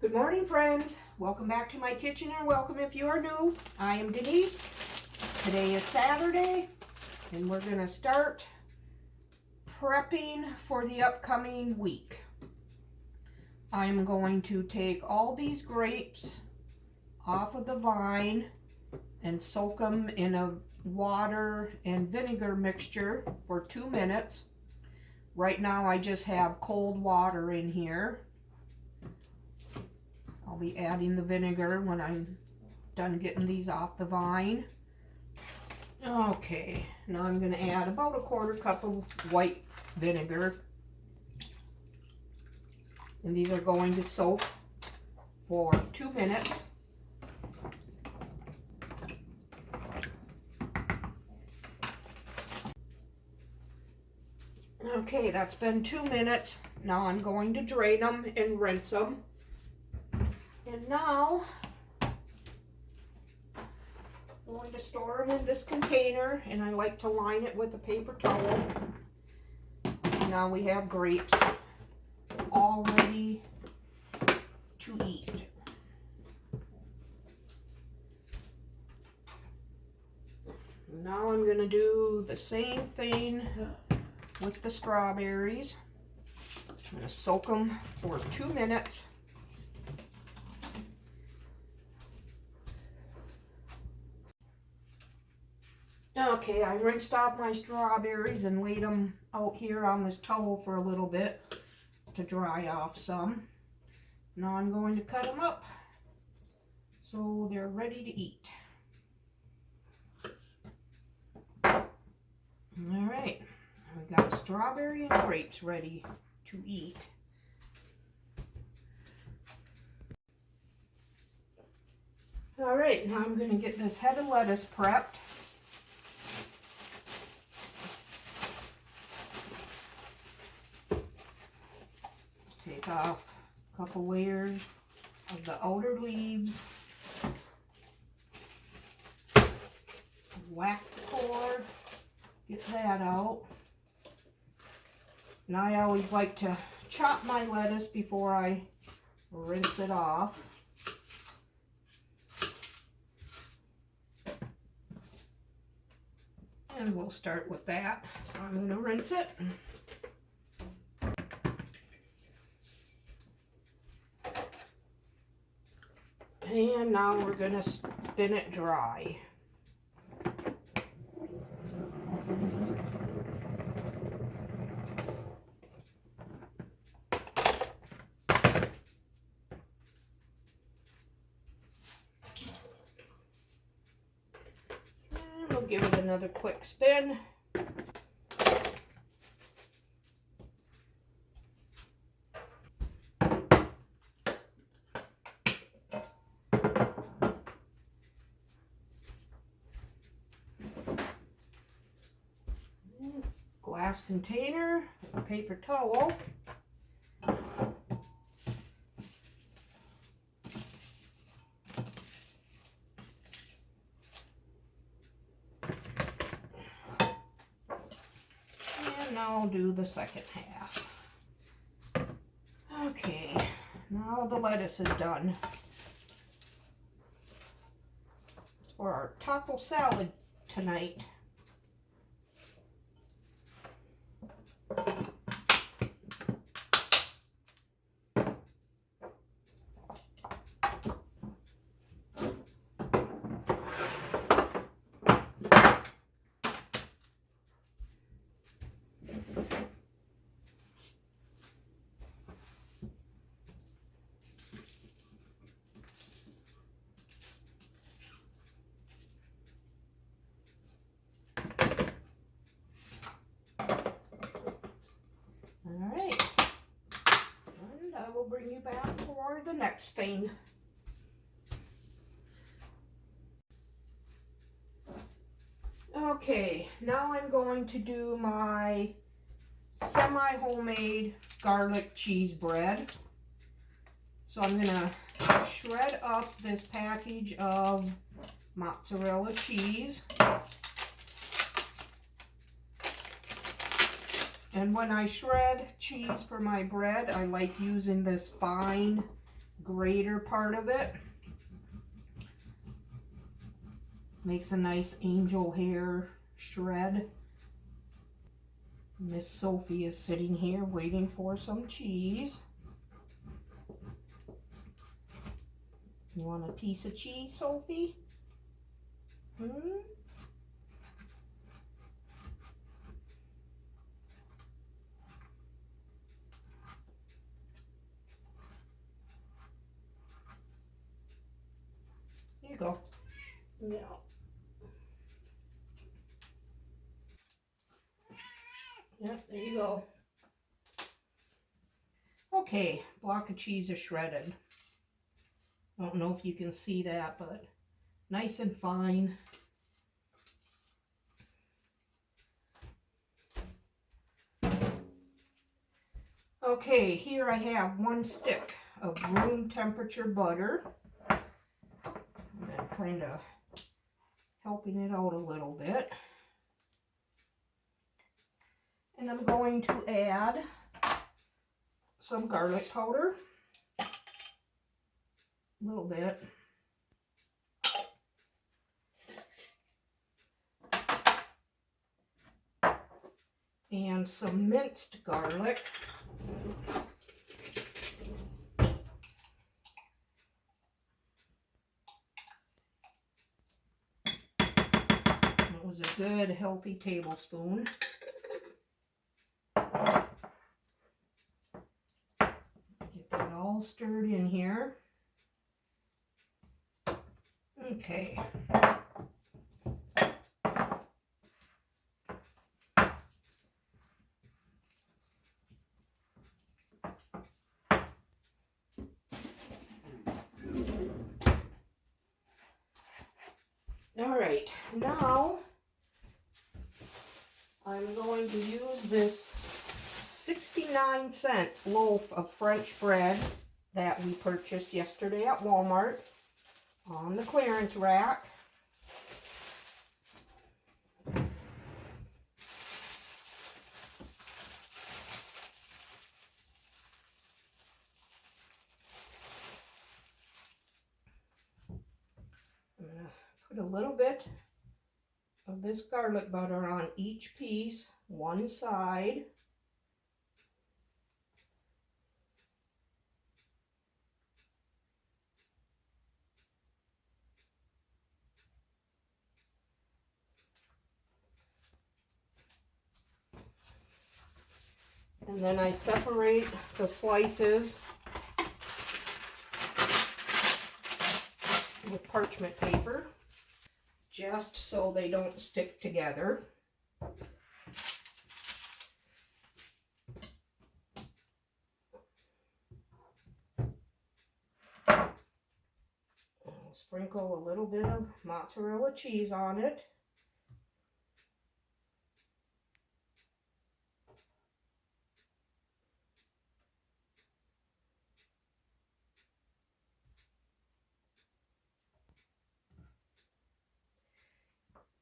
Good morning, friends. Welcome back to my kitchen, or welcome if you are new. I am Denise. Today is Saturday, and we're going to start prepping for the upcoming week. I'm going to take all these grapes off of the vine and soak them in a water and vinegar mixture for 2 minutes. Right now I just have cold water in here. I'll be adding the vinegar when I'm done getting these off the vine. Okay, now I'm going to add about a 1/4 cup of white vinegar. And these are going to soak for 2 minutes. Okay, that's been 2 minutes. Now I'm going to drain them and rinse them. And now I'm going to store them in this container, and I like to line it with a paper towel. And now we have grapes all ready to eat. Now I'm going to do the same thing with the strawberries. I'm going to soak them for 2 minutes. Okay, I rinsed off my strawberries and laid them out here on this towel for a little bit to dry off some. Now I'm going to cut them up so they're ready to eat. Alright, we got strawberry and grapes ready to eat. Alright, now I'm going to get this head of lettuce prepped. Take off a couple layers of the outer leaves. Whack the core. Get that out. And I always like to chop my lettuce before I rinse it off. And we'll start with that. So I'm going to rinse it. And now we're going to spin it dry. And we'll give it another quick spin. Glass container, a paper towel. And now I'll do the second half. Okay, now the lettuce is done. It's for our taco salad tonight. Alright, and I will bring you back for the next thing. Okay, now I'm going to do my semi-homemade garlic cheese bread. So I'm going to shred up this package of mozzarella cheese. And when I shred cheese for my bread, I like using this fine grater part of it. Makes a nice angel hair shred. Miss Sophie is sitting here waiting for some cheese. You want a piece of cheese, Sophie? Hmm? There you go. Yeah. Yep, there you go. Okay, block of cheese is shredded. I don't know if you can see that, but nice and fine. Okay, here I have 1 stick of room temperature butter. I'm kind of helping it out a little bit. And I'm going to add some garlic powder. A little bit. And some minced garlic. That was a good healthy tablespoon. Get that all stirred in here. Okay. All right, now I'm going to use this 69-cent loaf of French bread that we purchased yesterday at Walmart on the clearance rack. I'm going to put a little bit of this garlic butter on each piece, one side. And then I separate the slices with parchment paper, just so they don't stick together. I'll sprinkle a little bit of mozzarella cheese on it.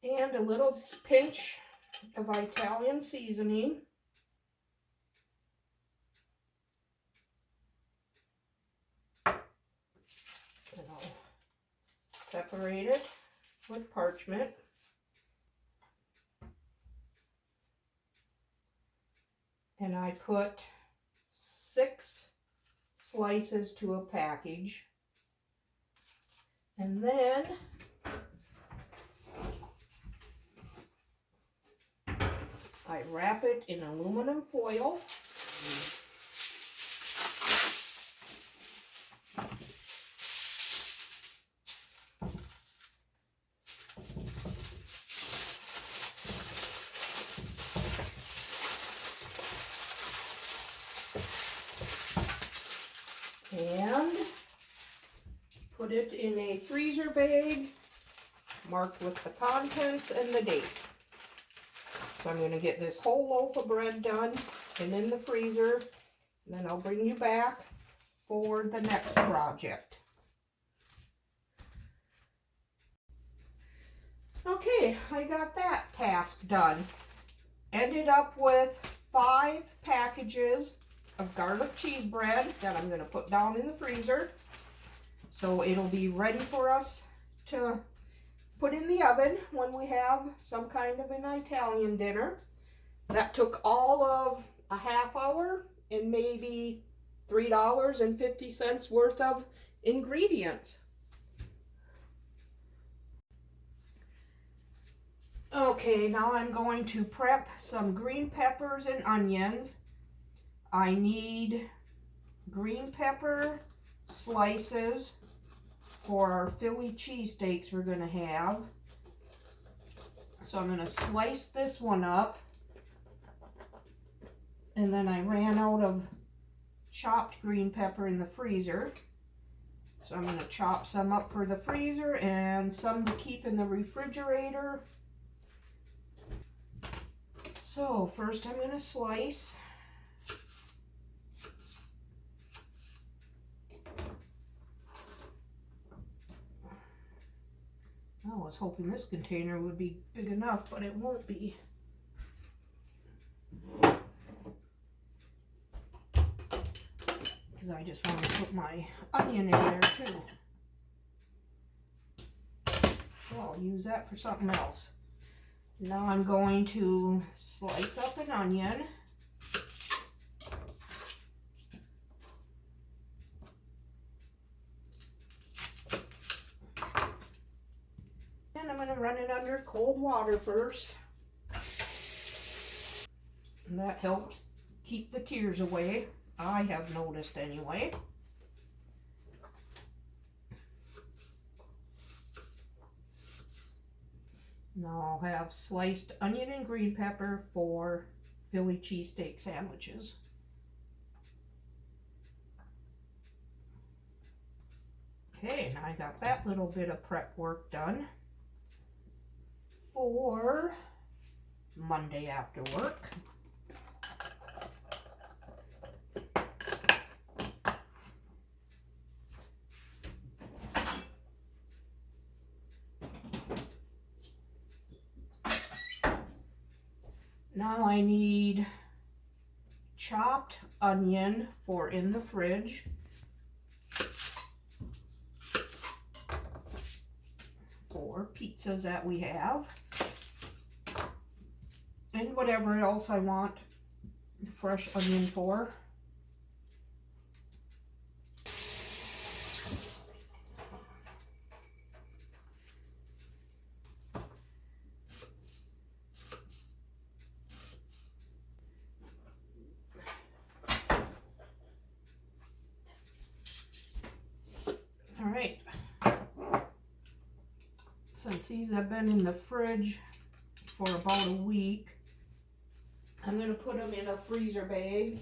And a little pinch of Italian seasoning. And I'll separate it with parchment. And I put 6 slices to a package. And then I wrap it in aluminum foil. And put it in a freezer bag marked with the contents and the date. So I'm going to get this whole loaf of bread done and in the freezer, and then I'll bring you back for the next project. Okay, I got that task done. Ended up with 5 packages of garlic cheese bread that I'm going to put down in the freezer. So it'll be ready for us to put in the oven when we have some kind of an Italian dinner. That took all of a half hour and maybe $3.50 worth of ingredients. Okay, now I'm going to prep some green peppers and onions. I need green pepper slices for our Philly cheesesteaks we're going to have. So I'm going to slice this one up. And then I ran out of chopped green pepper in the freezer. So I'm going to chop some up for the freezer and some to keep in the refrigerator. So first I'm going to slice. I was hoping this container would be big enough, but it won't be. Because I just want to put my onion in there too. So I'll use that for something else. Now I'm going to slice up an onion. And I'm going to run it under cold water first. And that helps keep the tears away. I have noticed anyway. Now I'll have sliced onion and green pepper for Philly cheesesteak sandwiches. Okay, now I got that little bit of prep work done for Monday after work. Now I need chopped onion for in the fridge. For pizzas that we have. And whatever else I want fresh onion for. All right. Since these have been in the fridge for about a week, I'm going to put them in a freezer bag.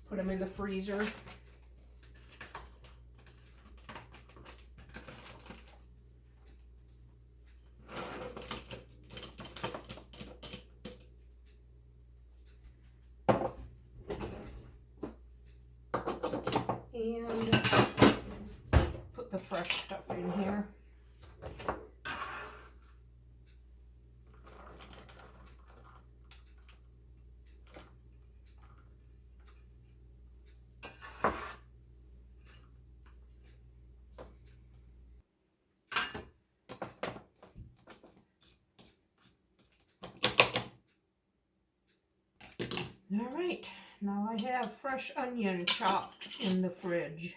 Put them in the freezer. And put the fresh stuff in here. All right, now I have fresh onion chopped in the fridge.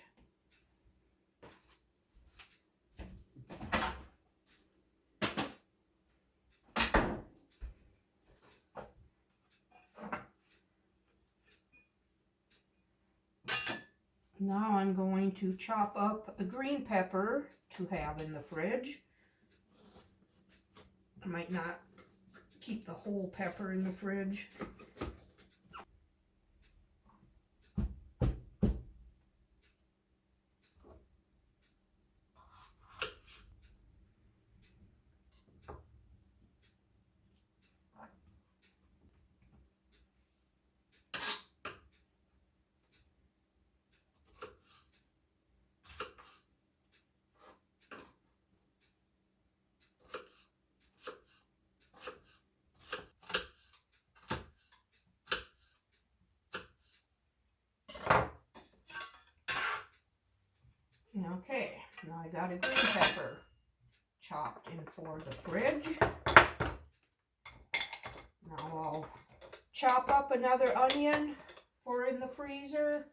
Now I'm going to chop up a green pepper to have in the fridge. I might not keep the whole pepper in the fridge. Okay, now I got a green pepper chopped in for the fridge. Now I'll chop up another onion for in the freezer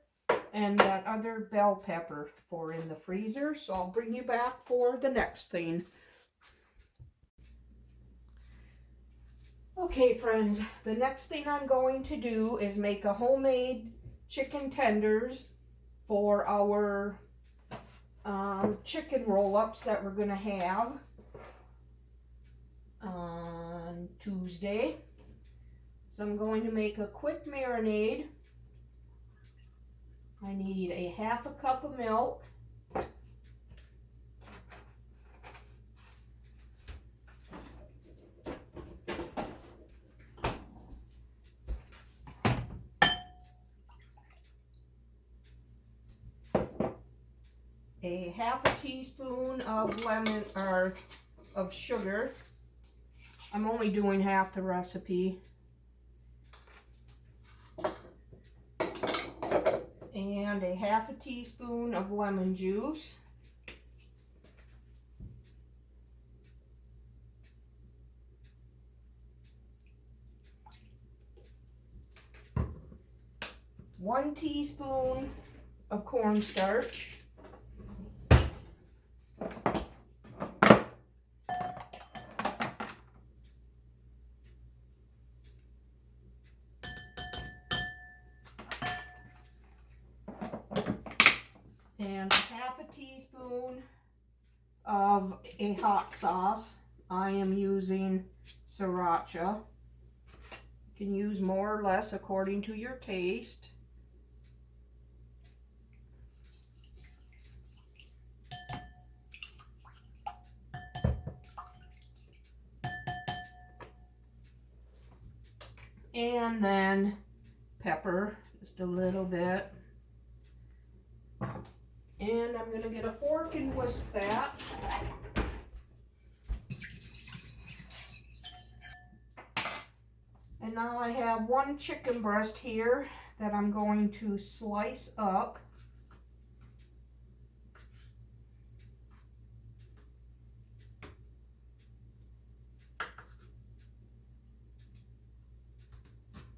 and that other bell pepper for in the freezer. So I'll bring you back for the next thing. Okay, friends, the next thing I'm going to do is make a homemade chicken tenders for our chicken roll-ups that we're going to have on Tuesday. So I'm going to make a quick marinade. I need a half a cup of milk, a half a teaspoon of lemon or of sugar. I'm only doing half the recipe. And a half a teaspoon of lemon juice. One teaspoon of cornstarch. And half a teaspoon of a hot sauce. I am using sriracha. You can use more or less according to your taste. And then pepper, just a little bit. And I'm going to get a fork and whisk that. And now I have one chicken breast here that I'm going to slice up.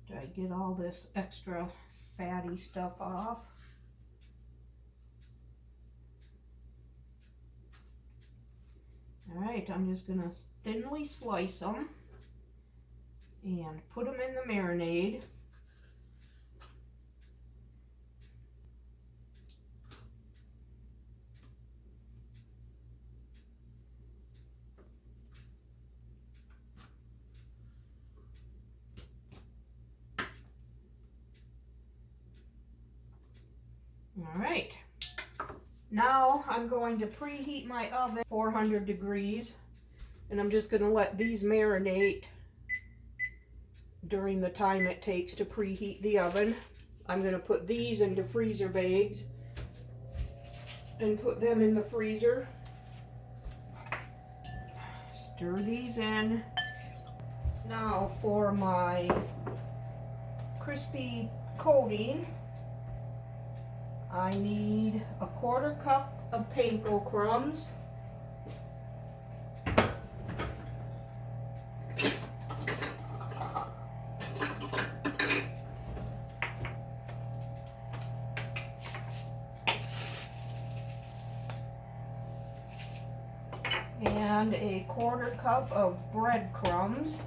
Do I get all this extra fatty stuff off? All right, I'm just going to thinly slice them and put them in the marinade. All right, now I'm going to preheat my oven 400 degrees, and I'm just going to let these marinate during the time it takes to preheat the oven. I'm going to put these into freezer bags and put them in the freezer. Stir these in. Now for my crispy coating, I need a 1/4 cup of panko crumbs, and a 1/4 cup of breadcrumbs.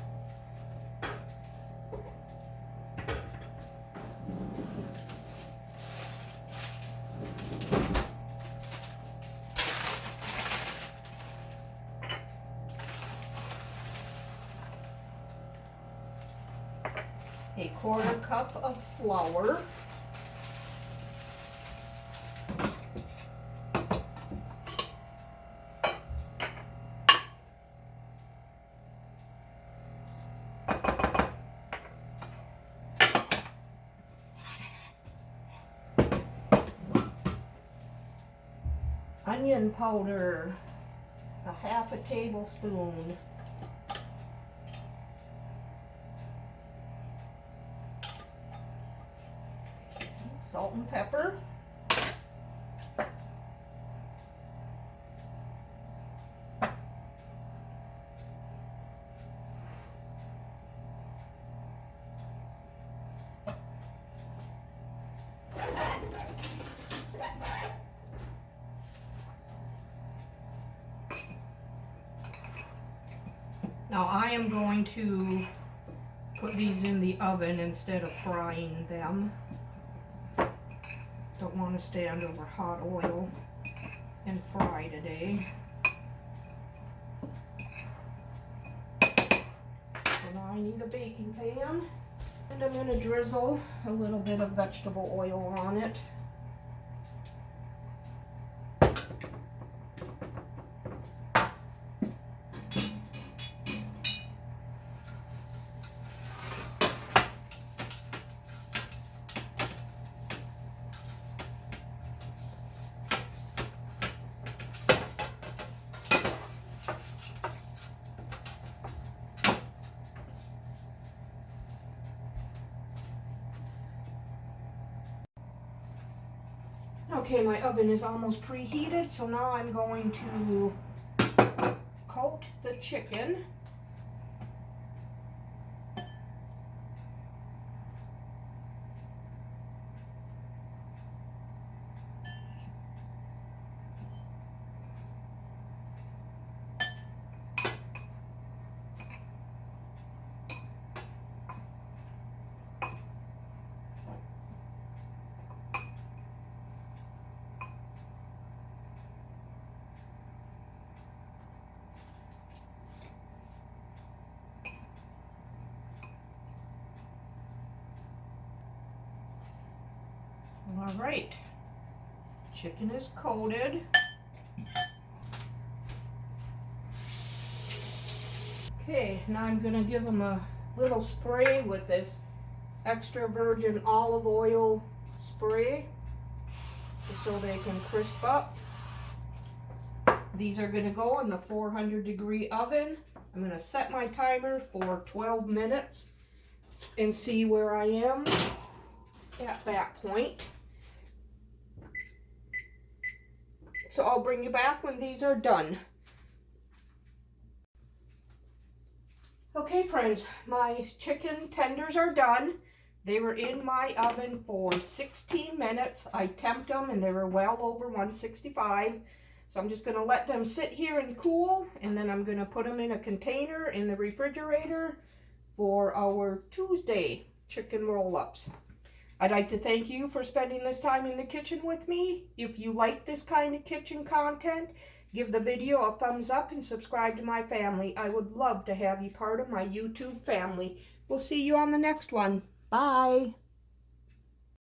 A 1/4 cup of flour. Onion powder, a 1/2 tablespoon. Salt and pepper. Now I am going to put these in the oven instead of frying them. Don't want to stand over hot oil and fry today. So now I need a baking pan, and I'm going to drizzle a little bit of vegetable oil on it. Okay, my oven is almost preheated, so now I'm going to coat the chicken. All right, chicken is coated. Okay, now I'm gonna give them a little spray with this extra virgin olive oil spray just so they can crisp up. These are gonna go in the 400-degree oven. I'm gonna set my timer for 12 minutes and see where I am at that point. So I'll bring you back when these are done. Okay friends, my chicken tenders are done. They were in my oven for 16 minutes. I temped them and they were well over 165. So I'm just going to let them sit here and cool, and then I'm going to put them in a container in the refrigerator for our Tuesday chicken roll-ups. I'd like to thank you for spending this time in the kitchen with me. If you like this kind of kitchen content, give the video a thumbs up and subscribe to my family. I would love to have you part of my YouTube family. We'll see you on the next one. Bye.